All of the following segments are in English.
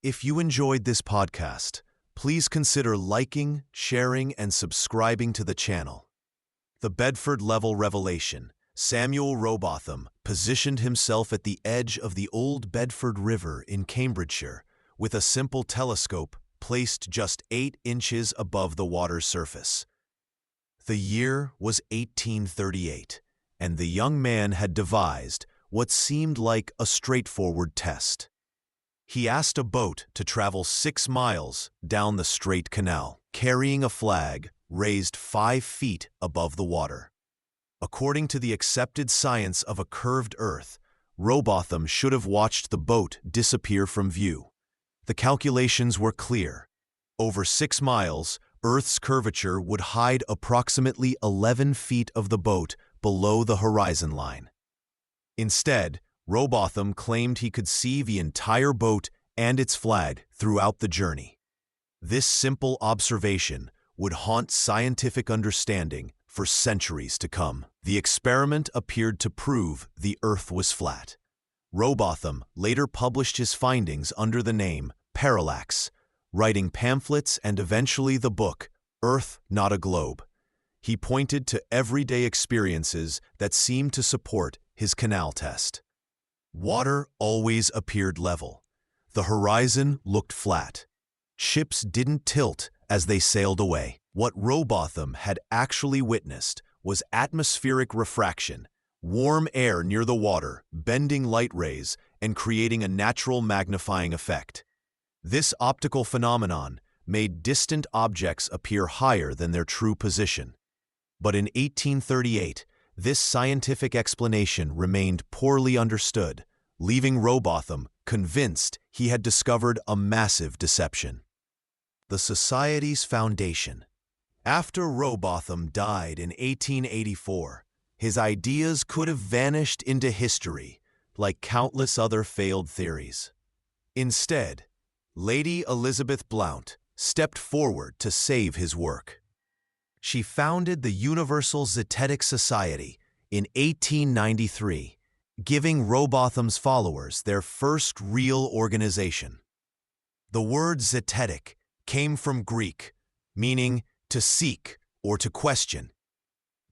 If you enjoyed this podcast, please consider liking, sharing, and subscribing to the channel. The Bedford level revelation. Samuel Rowbotham positioned himself at the edge of the old Bedford River in Cambridgeshire with a simple telescope placed just 8 inches above the water's surface. The year was 1838, and the young man had devised what seemed like a straightforward test. He asked a boat to travel 6 miles down the straight canal, carrying a flag raised 5 feet above the water. According to the accepted science of a curved Earth, Rowbotham should have watched the boat disappear from view. The calculations were clear. Over 6 miles, Earth's curvature would hide approximately 11 feet of the boat below the horizon line. Instead, Rowbotham claimed he could see the entire boat and its flag throughout the journey. This simple observation would haunt scientific understanding for centuries to come. The experiment appeared to prove the Earth was flat. Rowbotham later published his findings under the name Parallax, writing pamphlets and eventually the book Earth, Not a Globe. He pointed to everyday experiences that seemed to support his canal test. Water always appeared level. The horizon looked flat. Ships didn't tilt as they sailed away. What Rowbotham had actually witnessed was atmospheric refraction, warm air near the water, bending light rays and creating a natural magnifying effect. This optical phenomenon made distant objects appear higher than their true position. But in 1838, this scientific explanation remained poorly understood, leaving Rowbotham convinced he had discovered a massive deception. The Society's foundation. After Rowbotham died in 1884, his ideas could have vanished into history like countless other failed theories. Instead, Lady Elizabeth Blount stepped forward to save his work. She founded the Universal Zetetic Society in 1893, giving Rowbotham's followers their first real organization. The word zetetic came from Greek, meaning to seek or to question.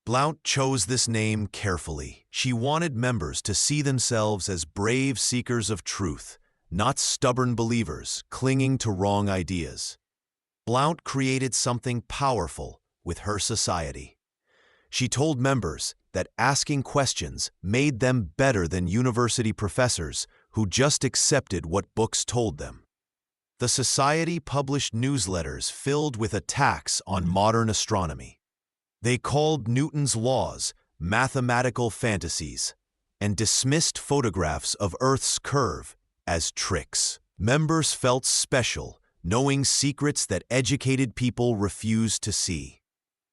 Blount chose this name carefully. She wanted members to see themselves as brave seekers of truth, not stubborn believers clinging to wrong ideas. Blount created something powerful with her society. She told members that asking questions made them better than university professors who just accepted what books told them. The society published newsletters filled with attacks on modern astronomy. They called Newton's laws mathematical fantasies and dismissed photographs of Earth's curve as tricks. Members felt special, knowing secrets that educated people refused to see.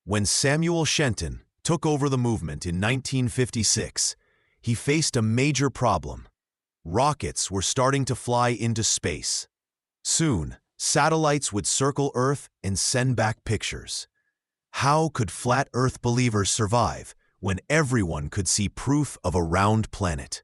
When Samuel Shenton took over the movement in 1956, he faced a major problem. Rockets were starting to fly into space. Soon, satellites would circle Earth and send back pictures. How could flat Earth believers survive when everyone could see proof of a round planet?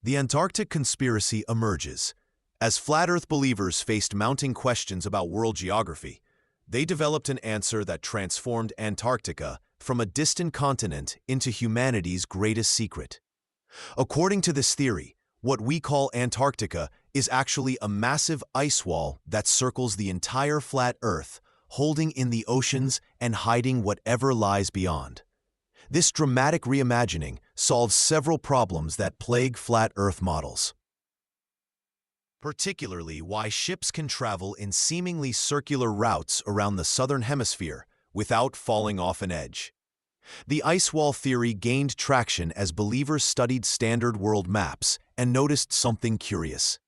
The Antarctic conspiracy emerges. As flat Earth believers faced mounting questions about world geography, they developed an answer that transformed Antarctica from a distant continent into humanity's greatest secret. According to this theory, what we call Antarctica is actually a massive ice wall that circles the entire flat Earth, holding in the oceans and hiding whatever lies beyond. This dramatic reimagining solves several problems that plague flat Earth models, particularly why ships can travel in seemingly circular routes around the southern hemisphere without falling off an edge. The ice wall theory gained traction as believers studied standard world maps and noticed something curious.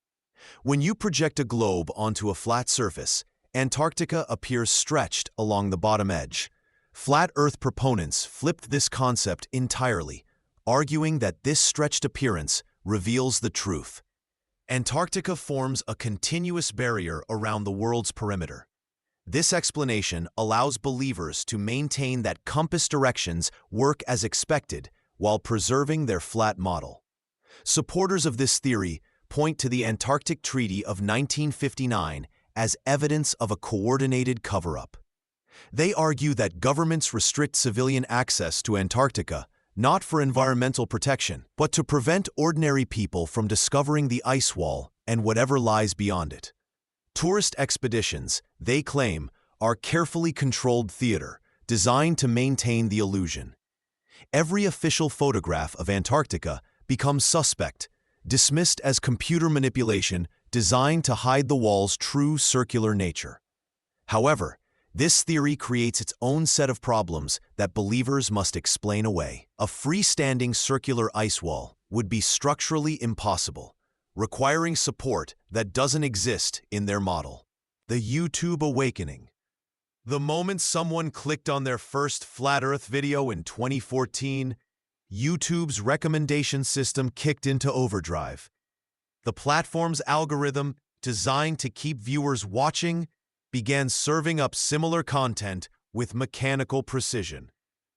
When you project a globe onto a flat surface, Antarctica appears stretched along the bottom edge. Flat Earth proponents flipped this concept entirely, arguing that this stretched appearance reveals the truth. Antarctica forms a continuous barrier around the world's perimeter. This explanation allows believers to maintain that compass directions work as expected while preserving their flat model. Supporters of this theory point to the Antarctic Treaty of 1959 as evidence of a coordinated cover-up. They argue that governments restrict civilian access to Antarctica not for environmental protection, but to prevent ordinary people from discovering the ice wall and whatever lies beyond it. Tourist expeditions, they claim, are carefully controlled theater designed to maintain the illusion. Every official photograph of Antarctica becomes suspect, dismissed as computer manipulation designed to hide the wall's true circular nature. However, this theory creates its own set of problems that believers must explain away. A freestanding circular ice wall would be structurally impossible, requiring support that doesn't exist in their model. The YouTube awakening. The moment someone clicked on their first Flat Earth video in 2014, YouTube's recommendation system kicked into overdrive. The platform's algorithm, designed to keep viewers watching, began serving up similar content with mechanical precision.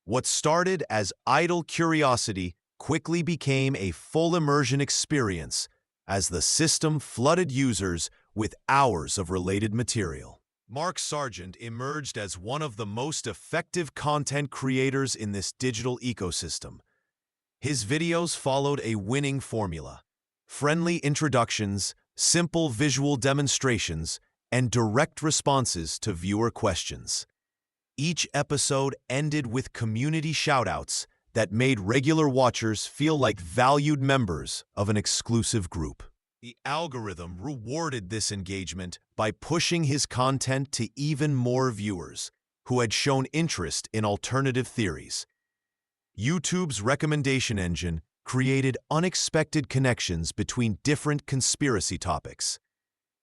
What started as idle curiosity quickly became a full immersion experience as the system flooded users with hours of related material. Mark Sargent emerged as one of the most effective content creators in this digital ecosystem. His videos followed a winning formula: friendly introductions, simple visual demonstrations, and direct responses to viewer questions. Each episode ended with community shoutouts that made regular watchers feel like valued members of an exclusive group. The algorithm rewarded this engagement by pushing his content to even more viewers who had shown interest in alternative theories. YouTube's recommendation engine created unexpected connections between different conspiracy topics.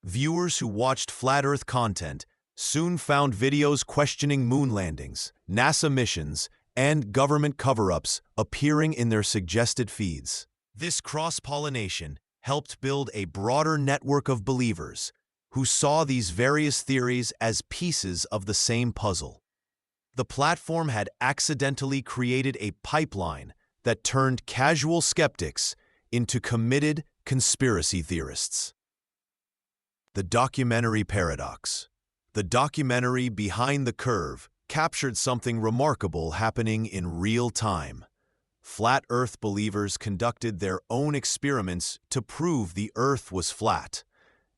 Viewers who watched Flat Earth content soon found videos questioning moon landings, NASA missions, and government cover-ups appearing in their suggested feeds. This cross-pollination helped build a broader network of believers who saw these various theories as pieces of the same puzzle. The platform had accidentally created a pipeline that turned casual skeptics into committed conspiracy theorists. The documentary paradox. The documentary Behind the Curve captured something remarkable happening in real time. Flat Earth believers conducted their own experiments to prove the Earth was flat.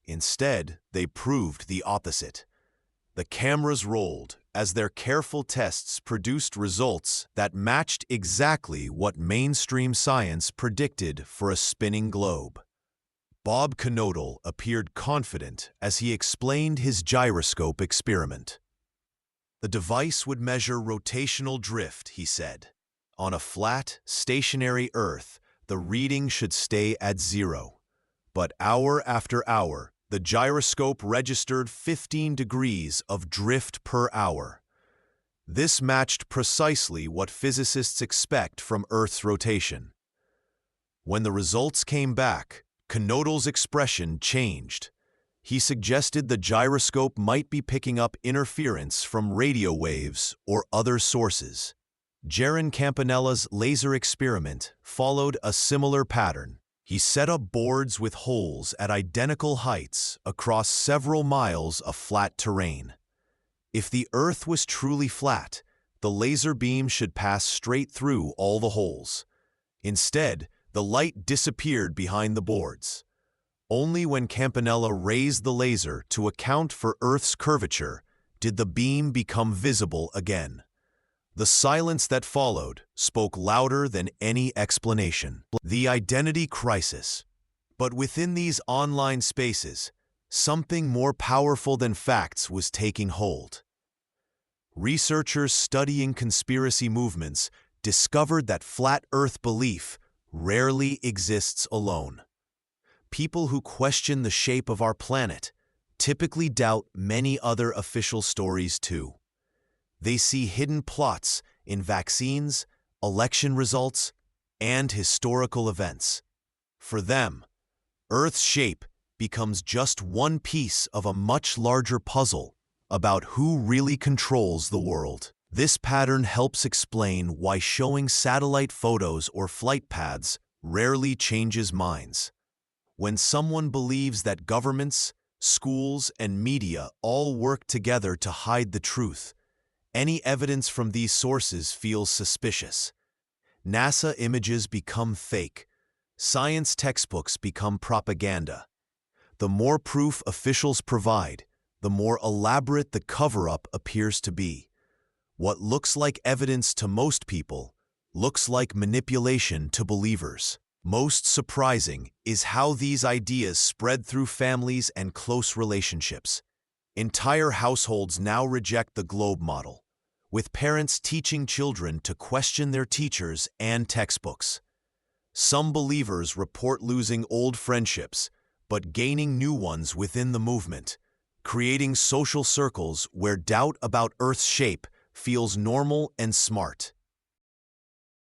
Instead, they proved the opposite. The cameras rolled as their careful tests produced results that matched exactly what mainstream science predicted for a spinning globe. Bob Knodel appeared confident as he explained his gyroscope experiment. The device would measure rotational drift, he said. On a flat, stationary Earth, the reading should stay at 0. But hour after hour, the gyroscope registered 15 degrees of drift per hour. This matched precisely what physicists expect from Earth's rotation. When the results came back, Knodel's expression changed. He suggested the gyroscope might be picking up interference from radio waves or other sources. Jaron Campanella's laser experiment followed a similar pattern. He set up boards with holes at identical heights across several miles of flat terrain. If the Earth was truly flat, the laser beam should pass straight through all the holes. Instead, the light disappeared behind the boards. Only when Campanella raised the laser to account for Earth's curvature did the beam become visible again. The silence that followed spoke louder than any explanation. The identity crisis. But within these online spaces, something more powerful than facts was taking hold. Researchers studying conspiracy movements discovered that flat Earth belief rarely exists alone. People who question the shape of our planet typically doubt many other official stories too. They see hidden plots in vaccines, election results, and historical events. For them, Earth's shape becomes just one piece of a much larger puzzle about who really controls the world. This pattern helps explain why showing satellite photos or flight paths rarely changes minds. When someone believes that governments, schools, and media all work together to hide the truth, any evidence from these sources feels suspicious. NASA images become fake. Science textbooks become propaganda. The more proof officials provide, the more elaborate the cover-up appears to be. What looks like evidence to most people looks like manipulation to believers. Most surprising is how these ideas spread through families and close relationships. Entire households now reject the globe model, with parents teaching children to question their teachers and textbooks. Some believers report losing old friendships, but gaining new ones within the movement, creating social circles where doubt about Earth's shape feels normal and smart.